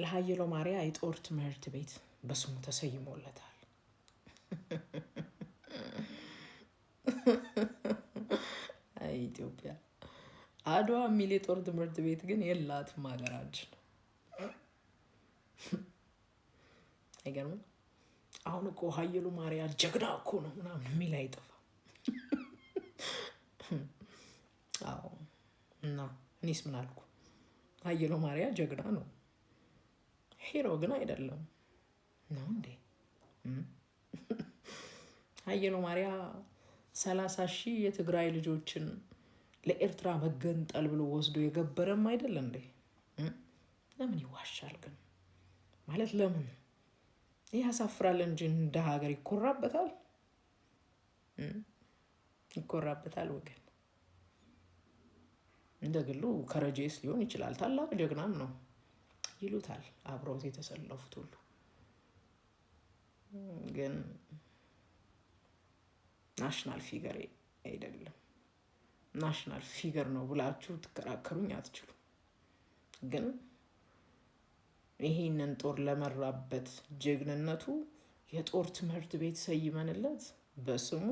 ለሀየሎ ማርያ የጦር ትምህርት ቤት በስሙ ተሰይሞለታል። አይ ኢትዮጵያ አድዋ የሚል የጦር ትምህርት ቤት ግን የላትም ሀገራችን። አይገርምም? አሁን እኮ ሀየሎ ማርያ ጀግና እኮ ነው ምናምን የሚል አይጠፋም። አዎ እና እኔስ ምን አልኩ? ሀየሎ ማርያ ጀግና ነው፣ ሄሮ ግን አይደለም ነው እንዴ? ሀየሎ ማርያ 30,000 የትግራይ ልጆችን ለኤርትራ መገንጠል ብሎ ወስዶ የገበረም አይደል እንዴ? ለምን ይዋሻል ግን? ማለት ለምን ያሳፍራል እንጂ እንደ ሀገር ይኮራበታል። ይኮራበታል ወገን። እንደ ግሉ ከረጄስ ሊሆን ይችላል፣ ታላቅ ጀግናም ነው ይሉታል አብረውት የተሰለፉት ሁሉ። ግን ናሽናል ፊገር አይደለም። ናሽናል ፊገር ነው ብላችሁ ትከራከሩኝ አትችሉም። ግን ይሄንን ጦር ለመራበት ጀግንነቱ የጦር ትምህርት ቤት ሰይመንለት በስሙ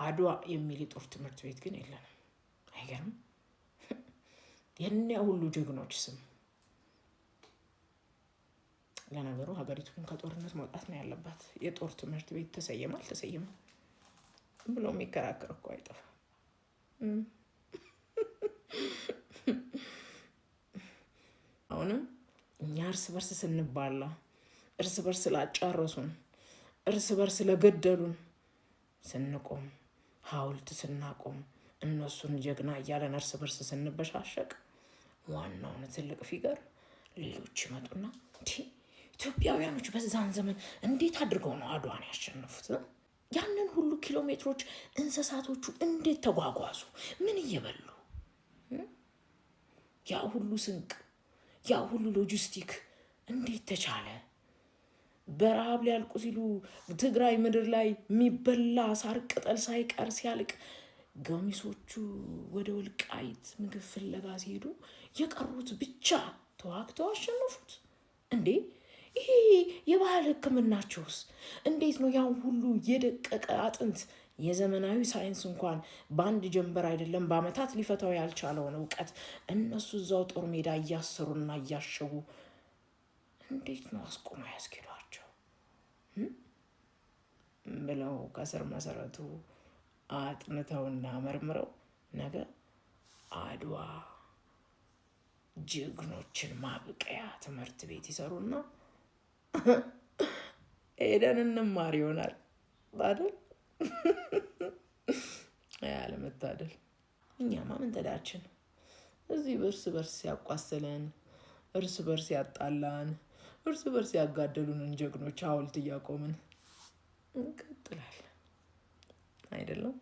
አድዋ የሚል የጦር ትምህርት ቤት ግን የለንም። አይገርም? የእኒያ ሁሉ ጀግኖች ስም። ለነገሩ ሀገሪቱን ከጦርነት መውጣት ነው ያለባት። የጦር ትምህርት ቤት ተሰየመ አልተሰየመ ብሎ የሚከራከር እኮ አይጠፋም። አሁንም እኛ እርስ በርስ ስንባላ፣ እርስ በርስ ስላጫረሱን፣ እርስ በርስ ስለገደሉን ስንቆም፣ ሐውልት ስናቆም፣ እነሱን ጀግና እያለን እርስ በርስ ስንበሻሸቅ፣ ዋናውን ትልቅ ፊገር ሌሎች ይመጡና ኢትዮጵያውያኖች በዛን ዘመን እንዴት አድርገው ነው አድዋን ያሸነፉት? ያንን ሁሉ ኪሎ ሜትሮች እንስሳቶቹ እንዴት ተጓጓዙ? ምን እየበሉ? ያ ሁሉ ስንቅ፣ ያ ሁሉ ሎጂስቲክ እንዴት ተቻለ? በረሃብ ሊያልቁ ሲሉ ትግራይ ምድር ላይ የሚበላ ሳር ቅጠል ሳይቀር ሲያልቅ ገሚሶቹ ወደ ወልቃይት ምግብ ፍለጋ ሲሄዱ የቀሩት ብቻ ተዋግተው አሸነፉት እንዴ? ይሄ የባህል ሕክምናቸውስ እንዴት ነው? ያን ሁሉ የደቀቀ አጥንት የዘመናዊ ሳይንስ እንኳን በአንድ ጀንበር አይደለም በአመታት ሊፈታው ያልቻለውን እውቀት እነሱ እዛው ጦር ሜዳ እያሰሩና እያሸጉ እንዴት ነው አስቆማ ያስኬዷቸው ብለው ከስር መሰረቱ አጥንተውና መርምረው ነገ አድዋ ጀግኖችን ማብቀያ ትምህርት ቤት ይሰሩና ሄደን እንማር ይሆናል አይደል? ያለመታደል እኛማ ምን ተዳችን? እዚህ እርስ በርስ ያቋሰለን፣ እርስ በርስ ያጣላን፣ እርስ በርስ ያጋደሉንን ጀግኖች ሐውልት እያቆምን እንቀጥላለን አይደለም?